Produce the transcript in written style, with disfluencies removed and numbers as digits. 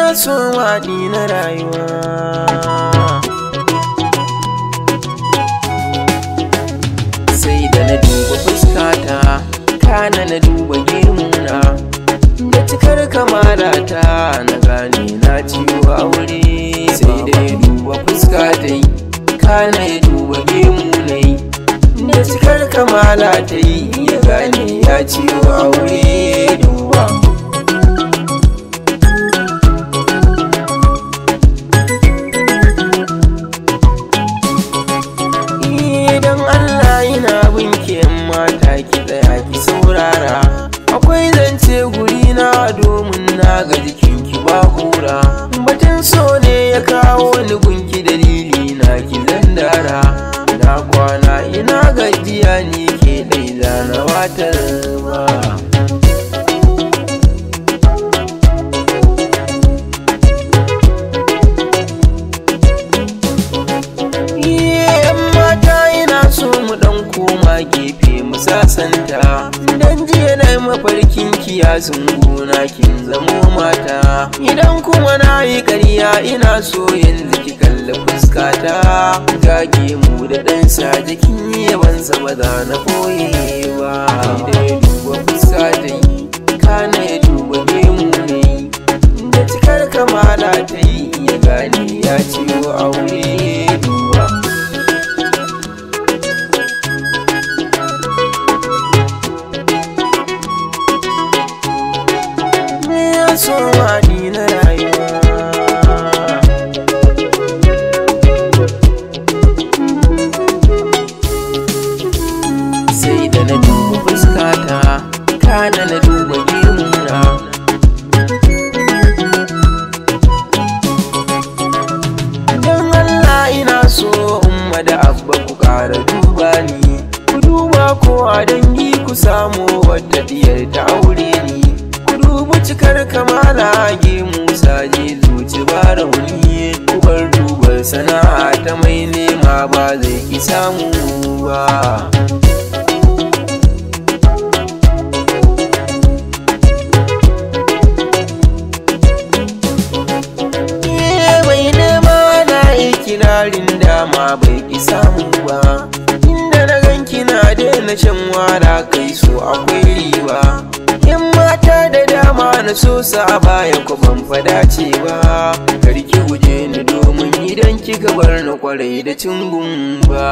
ya so waɗi na rayuwa. Sai da na duba fuskata, kana na duba gemuna, da cikar kamalata na gane na ciwo aure. Sai da ya duba fuskatai, kana ya duba gemunai, da cikar kamalatai ya gane ya ciwo aure. Duba idan Allah yana binke mata ki tsaya ki saurara, akwai zance guri na domin na ga jikinki ba hura. Batun so ne ya kawo ni gunki, dalili na ki zandara. Na kwana ina gajiya ni ke dai zana watar ba. Koma gefe mu sasanta, dan jiya na mafarkin kiyasin gona kin zamo mata. Idan kuma na yi ƙarya ina so yanzu ki kalli fuskata, gage mu da ɗan sa jikin yabansa ba za na koye ba. Da ya duba fuskatai, kana ya duba gemu ne, da cikar kamala ta yi ya gane ya ciwo aure. Duba so waɗi na rayuwa. Sai da na duba fuskata, kana na duba gemuna, don Allah ina so umma da abba ku ƙara duba ni, ku duba ko a dangi ku samu wadda diyar ta aure ni. Dubu cikar kamala gemu saje zuci ba rauni, kubar dubar sana'a ta mai nema ba zai ki samu ba. Mai nema na yi kirarin dama bai ki samu ba, inda na ganki na daina shan wara kai so akwai riba. Yan mata da dama na so sa baya ku ban fada ce ba, karki guje ni domin idan kika bar ni kwarai da cin gumba.